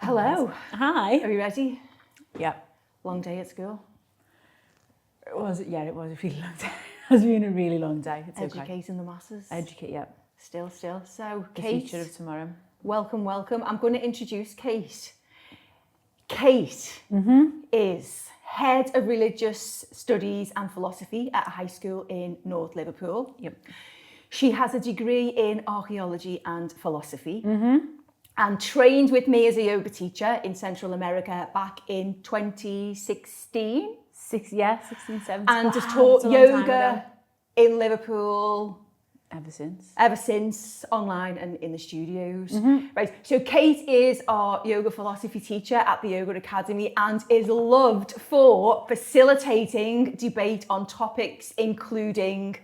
Hello. Hi. Are you ready? Yep. Long day at school. It was a really long day. It has been a really long day. It's okay. Educating the masses. Yep. Still. So, The Kate, future of tomorrow. welcome. I'm going to introduce Kate. Kate is head of religious studies and philosophy at a high school in North Liverpool. Yep. She has a degree in archaeology and philosophy and trained with me as a yoga teacher in Central America back in 2016. 16, 17. And has Wow, taught that's a long time yoga ago. in Liverpool Ever since, online and in the studios. Right. So Kate is our yoga philosophy teacher at the Yoga Academy and is loved for facilitating debate on topics including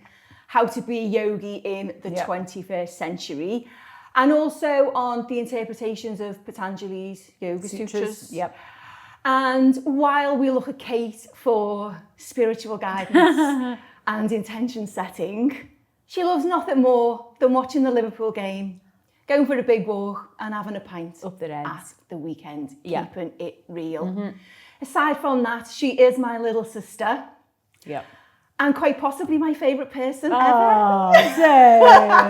how to be a yogi in the 21st century, and also on the interpretations of Patanjali's Yoga Sutras. Yep. And while we look at Kate for spiritual guidance and intention setting, she loves nothing more than watching the Liverpool game, going for a big walk and having a pint Up the ends. at the weekend, Yeah. keeping it real. Aside from that, she is my little sister Yep. and quite possibly my favourite person ever. Oh, don't.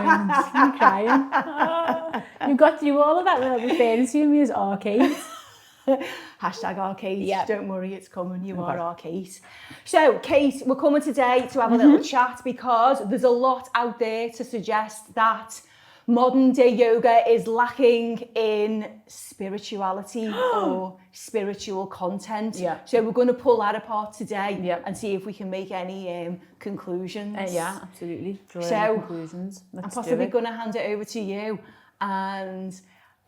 I'm crying. Oh, you got through all of that without referring to me as arcade. Hashtag our Kate. Yep. Don't worry, it's coming. You Okay. are our Kate. So, Kate, we're coming today to have a little chat because there's a lot out there to suggest that modern day yoga is lacking in spirituality or spiritual content. Yeah. So we're going to pull that apart today Yep. and see if we can make any conclusions. Yeah, absolutely. Draw So, any conclusions. I'm Let's possibly do it. going to hand it over to you and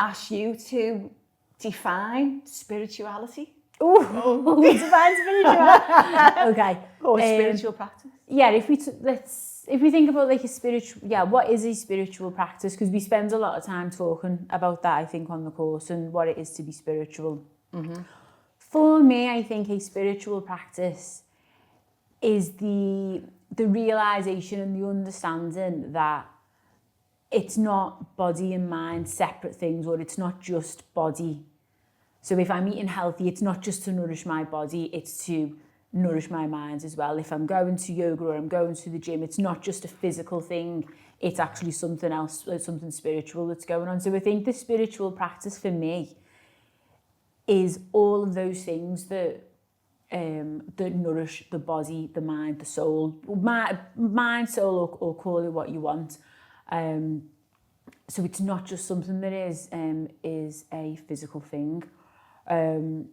ask you to define spirituality. Ooh, define spirituality. Okay. Or spiritual practice. Yeah, if we think about like a spiritual, what is a spiritual practice? Because we spend a lot of time talking about that, I think, on the course and what it is to be spiritual. For me, I think a spiritual practice is the realization and the understanding that it's not body and mind separate things, or it's not just body. So if I'm eating healthy, it's not just to nourish my body, it's to nourish my mind as well. If I'm going to yoga or I'm going to the gym, it's not just a physical thing, it's actually something else, something spiritual that's going on. So I think the spiritual practice for me is all of those things that nourish the body, the mind, the soul, mind, soul, or call it what you want. So it's not just something that is a physical thing.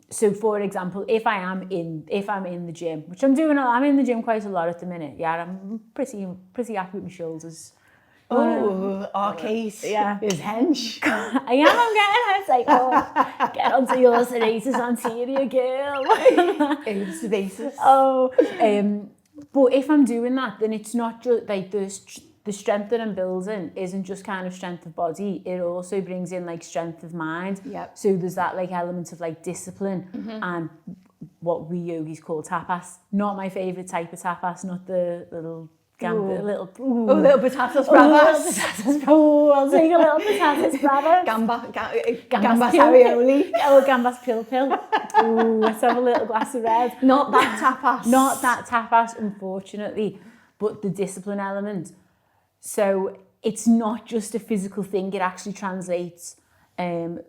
So for example, if I'm in the gym, which I'm doing, I'm in the gym quite a lot at the minute. Yeah, I'm pretty happy with my shoulders. Oh, our Kate is hench. I am. I'm getting. It's like, oh, get onto your serratus anterior, girl. Serratus. But if I'm doing that, then it's not just like the strength that I'm building isn't just kind of strength of body, it also brings in like strength of mind. Yep. So there's that like element of like discipline and what we yogis call tapas. Not my favourite type of tapas, not the little little patatas bravas. I'll take a little patatas bravas. Gambas aioli. Oh, gambas pill. Ooh, let's have a little glass of red. Not that tapas. Not that tapas, unfortunately, but the discipline element. So it's not just a physical thing, it actually translates to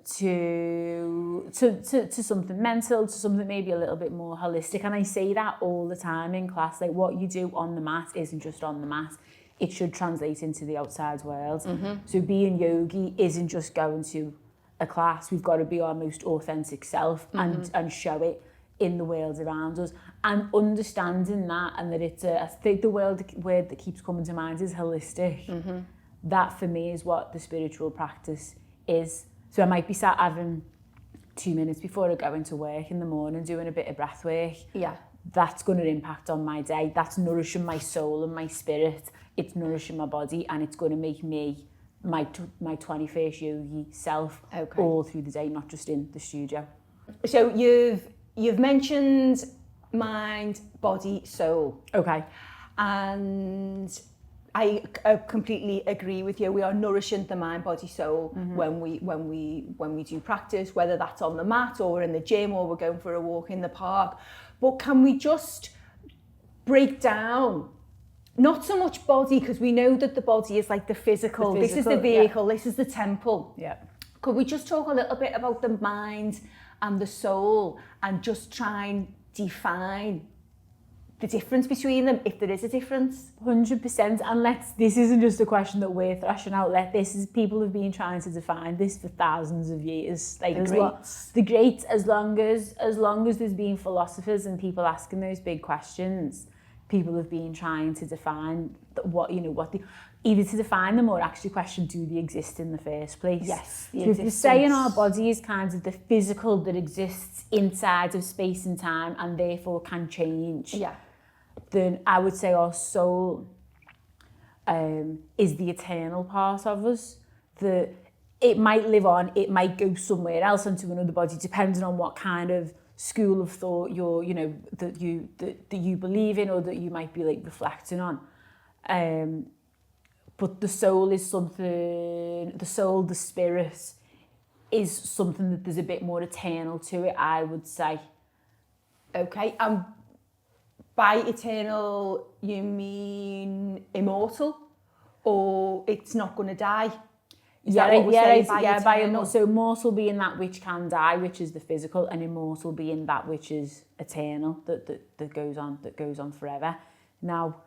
something mental, to something maybe a little bit more holistic. And I say that all the time in class, like what you do on the mat isn't just on the mat, it should translate into the outside world. So being yogi isn't just going to a class, we've got to be our most authentic self and show it in the world around us, and understanding that, and that it's I think the word that keeps coming to mind is holistic. That for me is what the spiritual practice is. So I might be sat having 2 minutes before I go into work in the morning doing a bit of breath work. Yeah. That's going to impact on my day. That's nourishing my soul and my spirit. It's nourishing my body, and it's going to make me my 21st yogi self all through the day, not just in the studio. So you've mentioned mind, body, soul. Okay. And I completely agree with you. We are nourishing the mind, body, soul when we do practice, whether that's on the mat or in the gym or we're going for a walk in the park. But can we just break down? Not so much body, because we know that the body is like the physical. This is the vehicle. This is the temple. Yeah. Could we just talk a little bit about the mind and the soul and just try and define the difference between them, if there is a difference? 100%. And this isn't just a question that we're thrashing out. People have been trying to define this for thousands of years. The greats, as long as there's been philosophers and people asking those big questions, people have been trying to define either to define them or actually question, do they exist in the first place? Yes. So if we're saying our body is kind of the physical that exists inside of space and time and therefore can change, then I would say our soul is the eternal part of us. It might live on, it might go somewhere else into another body, depending on what kind of school of thought that you believe in or that you might be reflecting on. But the soul is something, the spirit is something that there's a bit more eternal to it, I would say. Okay, by eternal, you mean immortal, or it's not going to die? By immortal. So mortal being that which can die, which is the physical, and immortal being that which is eternal, that goes on forever. Now,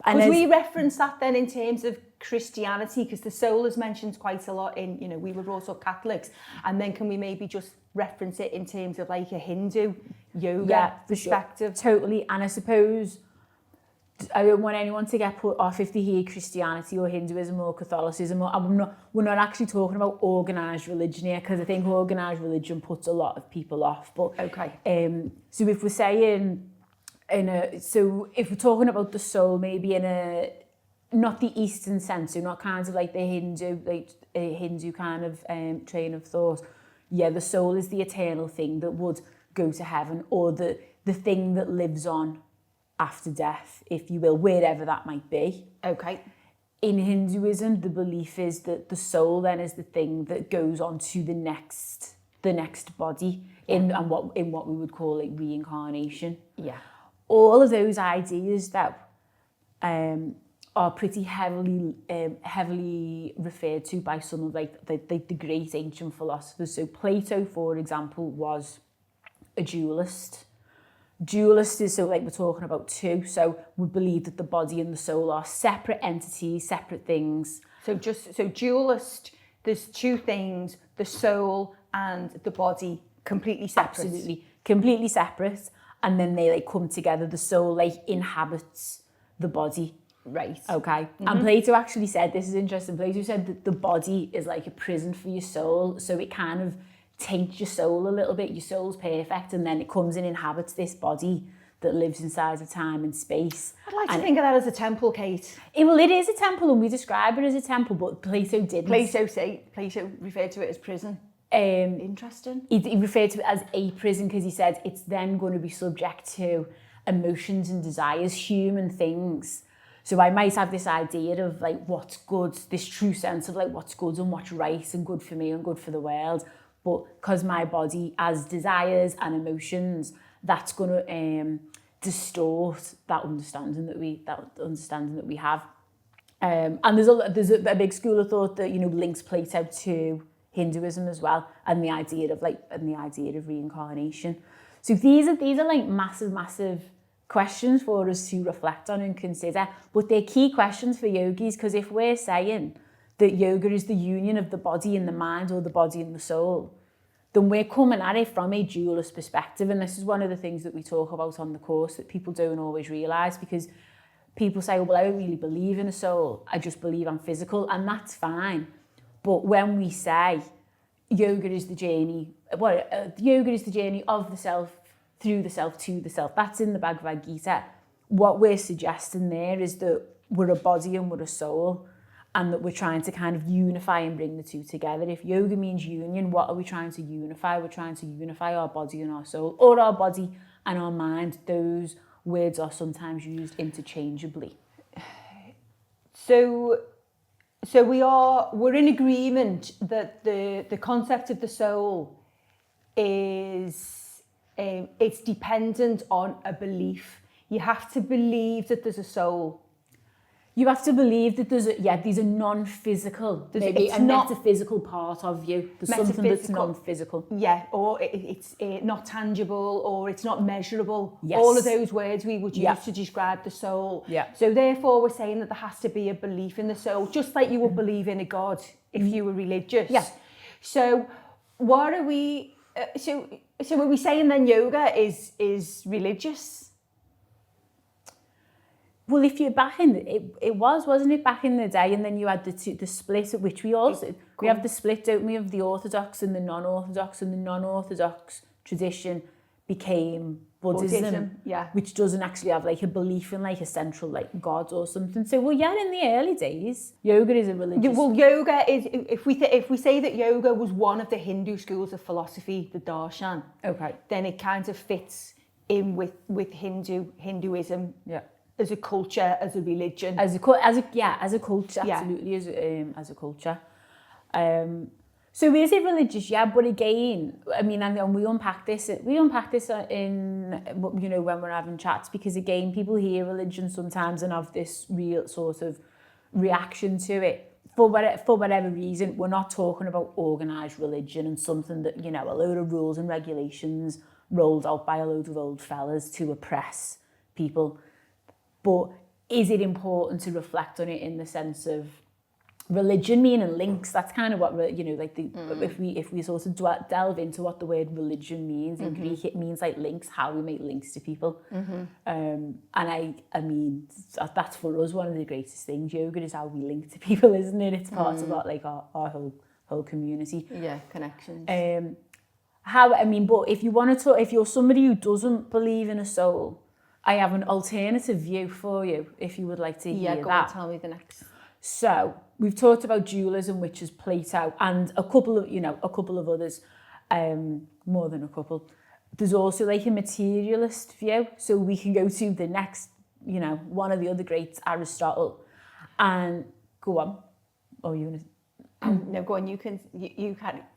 could we reference that then in terms of Christianity, because the soul is mentioned quite a lot in, we were brought up Catholics, and then can we maybe just reference it in terms of like a Hindu yoga perspective? Sure. Totally. And I suppose I don't want anyone to get put off if they hear Christianity or Hinduism or Catholicism. We're not actually talking about organised religion here, because I think organised religion puts a lot of people off. But so if we're saying if we're talking about the soul, maybe in a not the Eastern sense, so not kind of like the Hindu kind of train of thought. Yeah, the soul is the eternal thing that would go to heaven, or the thing that lives on after death, if you will, wherever that might be. Okay. In Hinduism, the belief is that the soul then is the thing that goes on to the next body in what we would call reincarnation. Yeah. All of those ideas that are pretty heavily referred to by some of the great ancient philosophers. So Plato, for example, was a dualist. Dualist is, we're talking about two. So we believe that the body and the soul are separate entities, separate things. So dualist, there's two things, the soul and the body, completely separate. Absolutely, completely separate. And then they come together. The soul inhabits the body. Right. Okay. Mm-hmm. And Plato actually said, this is interesting, Plato said that the body is like a prison for your soul. So it kind of taints your soul a little bit. Your soul's perfect, and then it comes and inhabits this body that lives inside of time and space. I'd like to think of that as a temple, Kate. It is a temple, and we describe it as a temple, but Plato didn't. Plato referred to it as prison. Interesting. He referred to it as a prison because he said it's then going to be subject to emotions and desires, human things. So I might have this idea of what's good, this true sense of what's good and what's right and good for me and good for the world. But because my body has desires and emotions, that's going to distort that understanding that we have. And there's a big school of thought that links Plato to Hinduism as well, and the idea of reincarnation. So these are massive questions for us to reflect on and consider, but they're key questions for yogis, because if we're saying that yoga is the union of the body and the mind, or the body and the soul, then we're coming at it from a dualist perspective. And this is one of the things that we talk about on the course that people don't always realise, because people say, well, I don't really believe in a soul, I just believe I'm physical, and that's fine. But when we say yoga is the journey of the self, through the self, to the self, that's in the Bhagavad Gita. What we're suggesting there is that we're a body and we're a soul, and that we're trying to kind of unify and bring the two together. If yoga means union, what are we trying to unify? We're trying to unify our body and our soul, or our body and our mind. Those words are sometimes used interchangeably. So we're in agreement that the concept of the soul is it's dependent on a belief. You have to believe that there's a soul. You have to believe that there's a non-physical, maybe a metaphysical part of you. There's something that's non-physical. Yeah, or it's not tangible, or it's not measurable. Yes. All of those words we would use to describe the soul. Yeah. So therefore, we're saying that there has to be a belief in the soul, just like you would believe in a God if you were religious. Yeah. So what are we? So are we saying then yoga is religious? Well, if you're back in, wasn't it, back in the day, and then you had the split, at which we have the split, don't we, of the orthodox and the non-orthodox, and the non-orthodox tradition became Buddhism, which doesn't actually have like a belief in like a central like God or something. So in the early days, yoga is a religious. Well, yoga is, if we say that yoga was one of the Hindu schools of philosophy, the darshan, okay, then it kind of fits in with Hinduism. Yeah. As a culture, as a religion, as a culture, absolutely, as a culture. So is it religious? Yeah, but again, I mean, and we unpack this. We unpack this in when we're having chats, because again, people hear religion sometimes and have this real sort of reaction to it for whatever reason. We're not talking about organised religion and something that a load of rules and regulations rolled out by a load of old fellas to oppress people. But is it important to reflect on it in the sense of religion meaning links? That's kind of what if we sort of delve into what the word religion means in Greek, it means like links, how we make links to people. And I mean that's for us one of the greatest things. Yoga is how we link to people, isn't it? It's part of our whole community. Yeah, connections. But if you want to talk, if you're somebody who doesn't believe in a soul, I have an alternative view for you if you would like to hear that. Yeah, go on, tell me the next. So we've talked about dualism, which is Plato, and a couple of others, more than a couple. There's also like a materialist view. So we can go to the next, one of the other greats, Aristotle, and go on. Oh, you gonna? No, go on. You can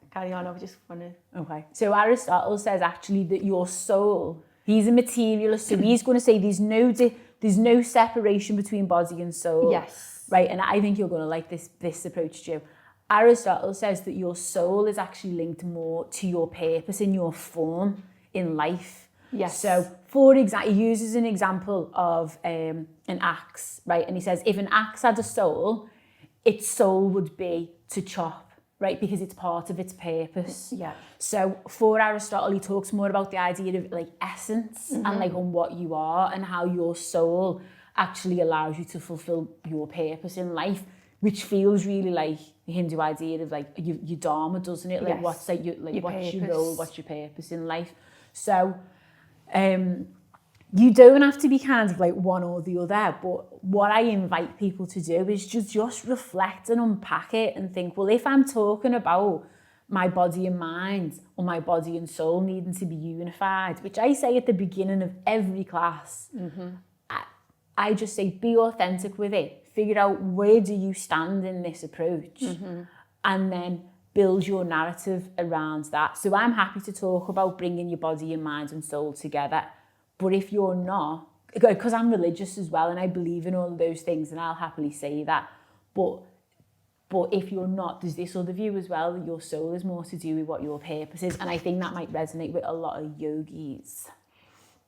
carry on. I was just wondering. Okay. So Aristotle says actually that your soul. He's a materialist, so he's going to say there's no separation between body and soul. Yes. Right, and I think you're going to like this approach, Joe. Aristotle says that your soul is actually linked more to your purpose in your form in life. Yes. So, for example, he uses an example of an axe, right? And he says if an axe had a soul, its soul would be to chop. Right, because it's part of its purpose. Yeah. So for Aristotle, he talks more about the idea of like essence and like on what you are and how your soul actually allows you to fulfill your purpose in life, which feels really like the Hindu idea of like your dharma, doesn't it? Like what's like your what's your role, what's your purpose in life. So you don't have to be kind of like one or the other, but what I invite people to do is just reflect and unpack it and think, well, if I'm talking about my body and mind or my body and soul needing to be unified, which I say at the beginning of every class, I just say be authentic with it. Figure out where do you stand in this approach and then build your narrative around that. So I'm happy to talk about bringing your body and mind and soul together. But if you're not, because I'm religious as well and I believe in all of those things and I'll happily say that, but if you're not, there's this other view as well that your soul is more to do with what your purpose is, and I think that might resonate with a lot of yogis.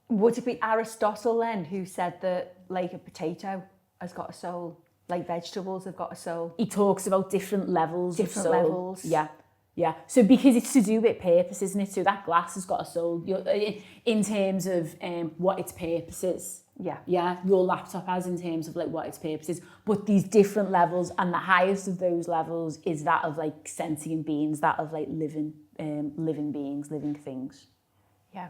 Would it be Aristotle then who said that like a potato has got a soul, like vegetables have got a soul? He talks about different levels of soul. Different levels. Yeah. So because it's to do with purpose, isn't it? So that glass has got a soul in terms of what its purpose is. Yeah. Yeah. Your laptop has in terms of like what its purpose is. But these different levels, and the highest of those levels is that of like sentient beings, that of like living beings, living things. Yeah.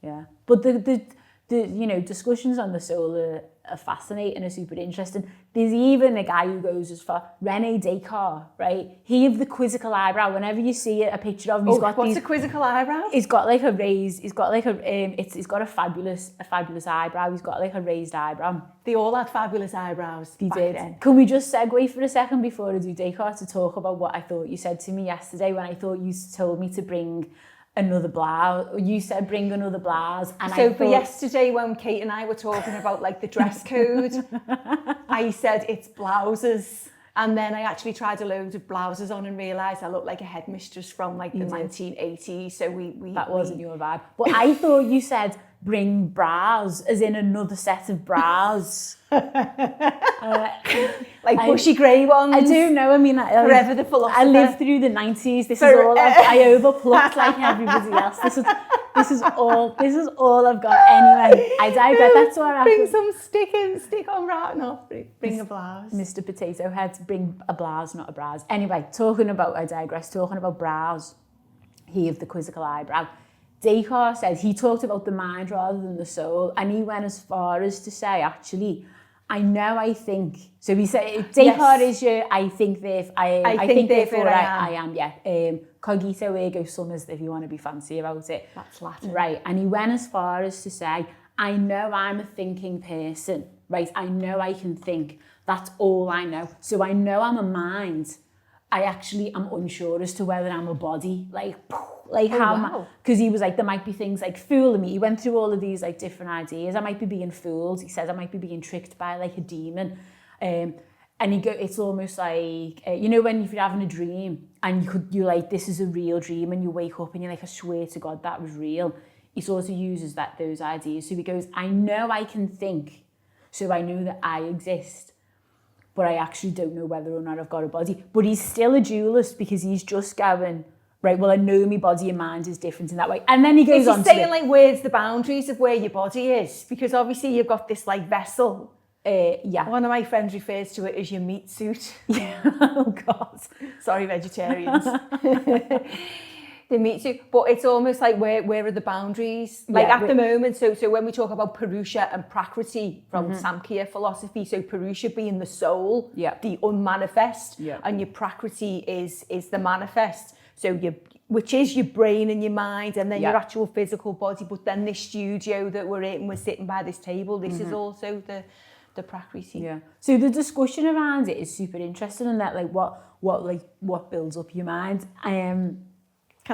Yeah. But the discussions on the soul are fascinating, are super interesting. There's even a guy who goes as far, Rene Descartes, right? He of the quizzical eyebrow. Whenever you see a picture of him, he's got what's a quizzical eyebrow? He's got like a raised, he's got like a, he's got a fabulous eyebrow. He's got like a raised eyebrow. They all had fabulous eyebrows. They back did. then. Can we just segue for a second before I do Descartes to talk about what I thought you said to me yesterday when I thought you told me to bring another blouse? You said bring another blouse. And so for yesterday when Kate and I were talking about like the dress code, I said it's blouses. And then I actually tried a load of blouses on and realised I looked like a headmistress from like the 1980s. So that wasn't your vibe. But I thought you said bring bras, as in another set of bras. Like bushy grey ones. I do know. I mean, Forever the philosopher. I lived through the 90s. This is all I overplucked like everybody else. This is all I've got. Anyway, I digress. That's all right. Bring some stick on right now. Bring a blouse. Mr. Potato Head, bring a blouse, not a bras. Anyway, talking about brows. He of the quizzical eyebrow. Descartes said he talked about the mind rather than the soul, and he went as far as to say, actually, I think. So he said, Descartes is your, I think, therefore I am. Yeah. Cogito ergo sum, is if you want to be fancy about it. That's Latin. Right. And he went as far as to say, I know I'm a thinking person. Right. I know I can think. That's all I know. So I know I'm a mind. I actually am unsure as to whether I'm a body. Because he was like, there might be things like fooling me. He went through all of these like different ideas. I might be being fooled. He says I might be being tricked by like a demon. And it's almost like, you know, when if you're having a dream and you're like, this is a real dream, and you wake up and you're like, I swear to God, that was real. He sort of uses those ideas. So he goes, I know I can think, so I know that I exist, but I actually don't know whether or not I've got a body. But he's still a dualist because he's just going, right, well, I know my body and mind is different in that way. And then he goes on to saying, like, where's the boundaries of where your body is? Because obviously you've got this, like, vessel. Yeah. One of my friends refers to it as your meat suit. Yeah. Oh, God. Sorry, vegetarians. The meat suit. But it's almost like, where are the boundaries? Like, at the moment, so when we talk about Purusha and Prakriti from Samkhya philosophy, so Purusha being the soul, the unmanifest, and your Prakriti is the manifest. So which is your brain and your mind, and then your actual physical body. But then this studio that we're in, we're sitting by this table, this is also the Prakriti. Yeah. So the discussion around it is super interesting, and that like what builds up your mind.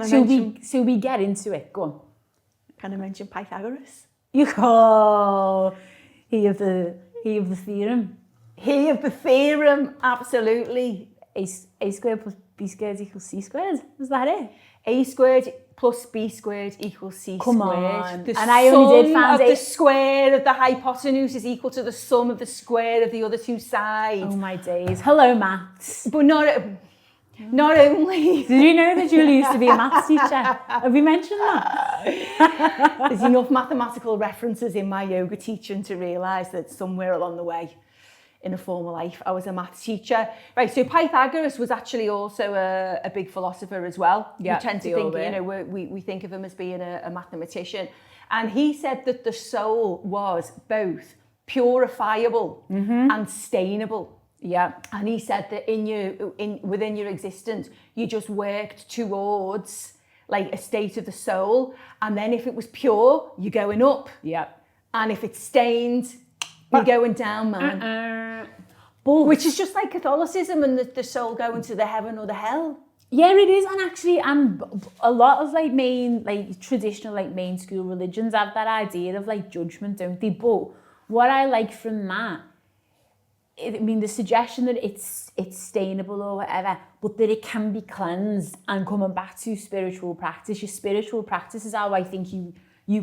So we get into it. Go on. Can I mention Pythagoras? You go. He of the theorem. He of the theorem, absolutely. A squared plus b squared equals c squared. Is that it? A squared plus b squared equals c Come squared. on. The and I only did find the square of the hypotenuse is equal to the sum of the square of the other two sides. Oh my days. Hello, maths. But not only. Did you know that Julia used to be a maths teacher? Have we mentioned that? There's enough mathematical references in my yoga teaching to realise that somewhere along the way in a former life I was a maths teacher. Right, so Pythagoras was actually also a big philosopher as well. Yeah, we tend to think, you know, we think of him as being a mathematician. And he said that the soul was both purifiable and stainable. Yeah. And he said that within your existence, you just worked towards like a state of the soul. And then if it was pure, you're going up. Yeah. And if it's stained, you're going down, man. Which is just like Catholicism and the soul going to the heaven or the hell. Yeah, it is. And actually, a lot of traditional main school religions have that idea of like judgment, don't they? But what I like from that, the suggestion that it's stainable or whatever, but that it can be cleansed, and coming back to spiritual practice, your spiritual practice is how I think you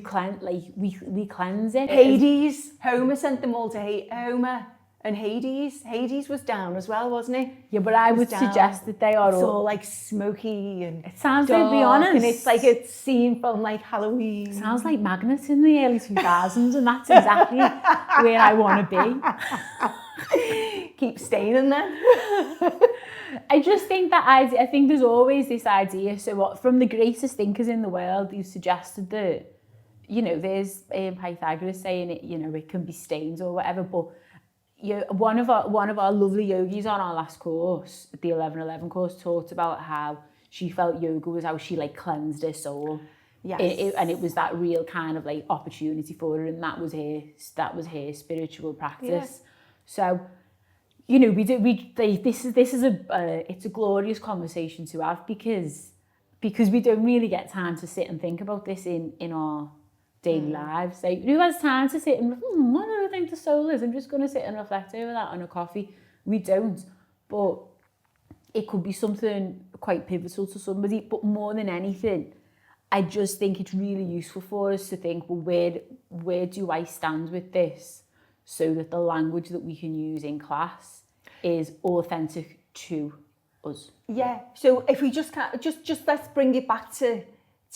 cleanse, we cleanse it. Hades, Homer sent them all to Homer and Hades. Hades was down as well, wasn't it? Yeah, but I would suggest that they are it's all like smoky and it sounds dark, like, be honest, and it's like a scene from like Halloween. It sounds like Magnets in the early 2000s, and that's exactly where I want to be. Keep staying then. I just think that I think there's always this idea. So what, from the greatest thinkers in the world, who suggested that you know, there's Pythagoras saying it, you know, it can be stains or whatever, but one of our lovely yogis on our last course, the 11:11 course, talked about how she felt yoga was how she like cleansed her soul. Yes. And it was that real kind of like opportunity for her, and that was her spiritual practice. Yeah. So, you know, this is it's a glorious conversation to have because we don't really get time to sit and think about this in our daily lives. Like, who has time to sit and what do I think the soul is? I'm just going to sit and reflect over that on a coffee. We don't. But it could be something quite pivotal to somebody. But more than anything, I just think it's really useful for us to think, well, where do I stand with this, so that the language that we can use in class is authentic to us. Yeah. So if we just let's bring it back to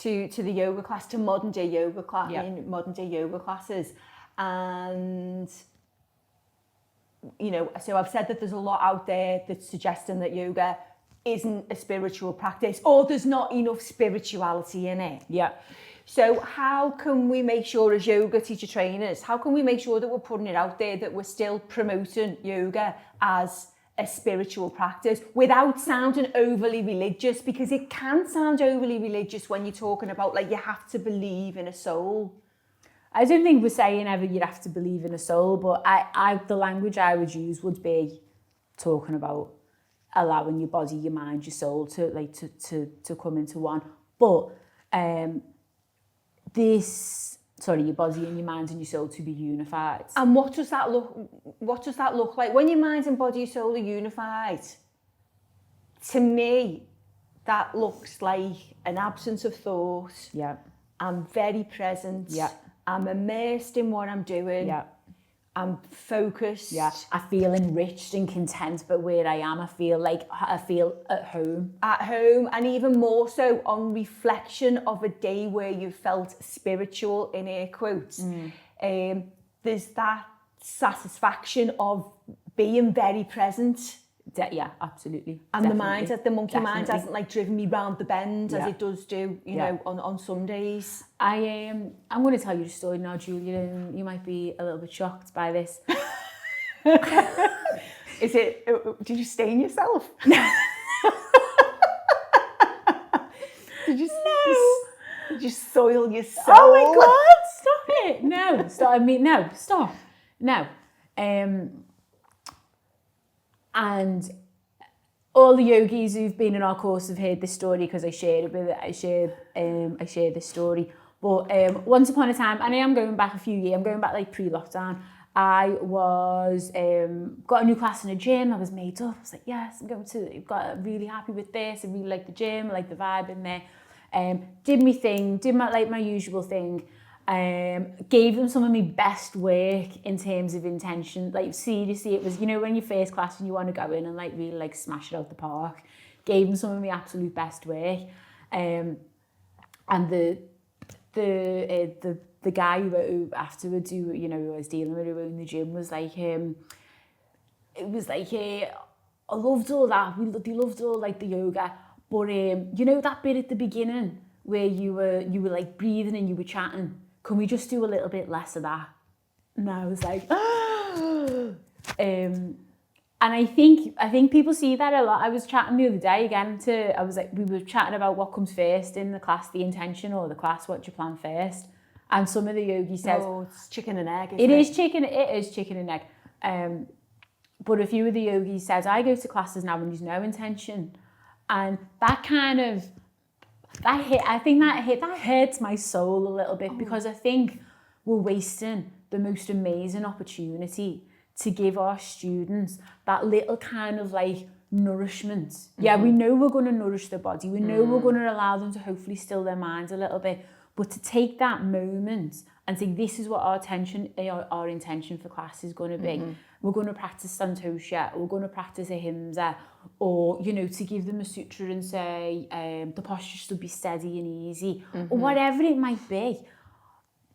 the yoga class, to modern day yoga class, in modern day yoga classes, and you know, so I've said that there's a lot out there that's suggesting that yoga isn't a spiritual practice, or there's not enough spirituality in it. Yeah. So how can we make sure, as yoga teacher trainers, how can we make sure that we're putting it out there, that we're still promoting yoga as a spiritual practice without sounding overly religious? Because it can sound overly religious when you're talking about, like, you have to believe in a soul. I don't think we're saying ever you have to believe in a soul, but the language I would use would be talking about allowing your body, your mind, your soul to come into one. But your body and your mind and your soul to be unified. And what does that look like when your mind and body and soul are unified? To me, that looks like an absence of thought. Yeah. I'm very present. Yeah. I'm immersed in what I'm doing. Yeah. I'm focused. Yeah. I feel enriched and content by where I am. I feel at home. At home, and even more so on reflection of a day where you felt spiritual, in air quotes. There's that satisfaction of being very present. Yeah, absolutely. And definitely. the monkey mind hasn't like driven me round the bend as it does do, you know, on some days. I'm going to tell you a story now, Julia, and you might be a little bit shocked by this. Is it? Did you stain yourself? Did you soil your soul? Oh my God! Stop it! No, stop. I mean, no, stop. No. And all the yogis who've been in our course have heard this story because I shared this story. But once upon a time, and I am going back a few years, I'm going back like pre-lockdown, I was got a new class in a gym. I was made up. I was like, yes, I'm really happy with this. I really like the gym. I like the vibe in there. Did my thing. Did my usual thing. Gave them some of my best work in terms of intention. Like, seriously, it was, you know, when you're first class and you want to go in and like really like smash it out the park. Gave them some of my absolute best work. And the guy who afterwards, who, you know, who I was dealing with, who owned the gym, was like, it was like, I loved all that. They loved all like the yoga, but you know that bit at the beginning where you were like breathing and you were chatting. Can we just do a little bit less of that? And I was like, and I think people see that a lot. I was chatting the other day again we were chatting about what comes first in the class, the intention or the class, what do you plan first? And some of the yogis says, oh, it's chicken and egg, it is chicken and egg. But a few of the yogis says, I go to classes now when there's no intention. And that kind of, that hurts my soul a little bit, because I think we're wasting the most amazing opportunity to give our students that little kind of like nourishment. Yeah, we know we're going to nourish their body. We know we're going to allow them to hopefully still their minds a little bit. But to take that moment and say, this is what our intention for class is going to be. We're going to practice Santosha, we're going to practice Ahimsa, or, you know, to give them a sutra and say, the posture should be steady and easy, or whatever it might be.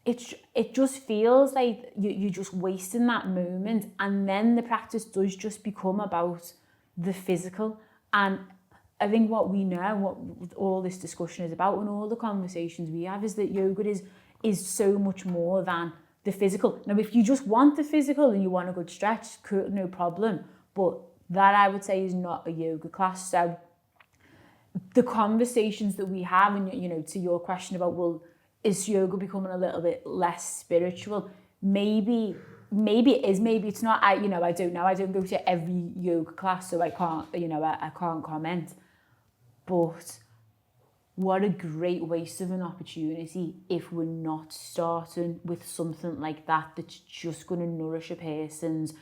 It just feels like you're just wasting that moment, and then the practice does just become about the physical. And I think what we know, what all this discussion is about, and all the conversations we have, is that yoga is so much more than the physical. Now, if you just want the physical and you want a good stretch, cool, no problem. But that, I would say, is not a yoga class. So the conversations that we have, and you know, to your question about, well, is yoga becoming a little bit less spiritual? Maybe it is, maybe it's not. I don't know. I don't go to every yoga class, so I can't comment. But what a great waste of an opportunity if we're not starting with something like that that's just going to nourish a person's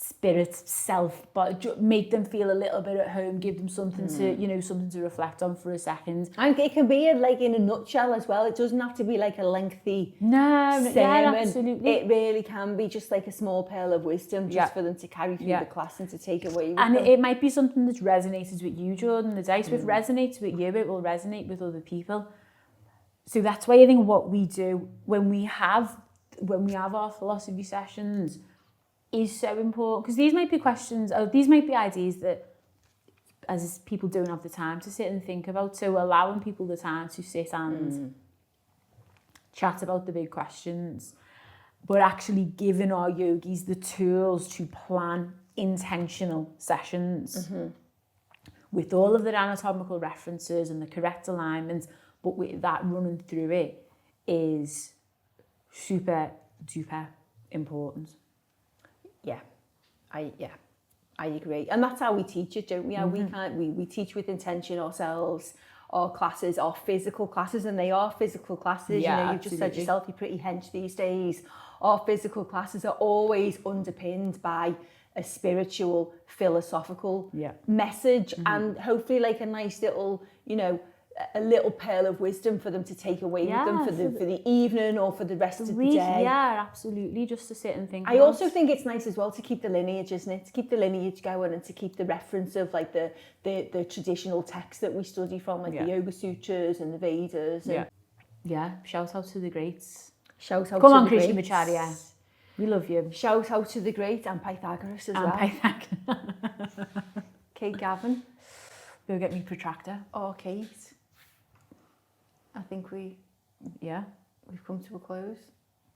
spirit, self, but make them feel a little bit at home, give them something something to reflect on for a second. And it can be like in a nutshell as well. It doesn't have to be like a lengthy sermon. Yeah, absolutely. It really can be just like a small pearl of wisdom just for them to carry through the class and to take away with and them. it might be something that resonates with you, Jordan, the day. So if it resonates with you, it will resonate with other people. So that's why I think what we do when we have our philosophy sessions is so important, because these might be questions, or these might be ideas that as people don't have the time to sit and think about. So allowing people the time to sit and chat about the big questions, but actually giving our yogis the tools to plan intentional sessions with all of their anatomical references and the correct alignments, but with that running through it is super duper important. I agree, and that's how we teach it, don't we? We teach with intention ourselves. Our classes are physical classes, and they are physical classes. Yeah, you just said yourself, you're pretty hench these days. Our physical classes are always underpinned by a spiritual, philosophical message, and hopefully like a nice little, a little pearl of wisdom for them to take away with them for the evening or for the rest of the day. Yeah, absolutely, just to sit and think. I also think it's nice as well to keep the lineage, isn't it? To keep the lineage going and to keep the reference of like the traditional texts that we study from, like the Yoga Sutras and the Vedas. And shout out to the greats. Shout out Come to on, the Krishna greats. Acharya. We love you. Shout out to the great and Pythagoras as well. Pythagoras. Kate Gavin. Go get me protractor. Oh, Kate. I think we've come to a close.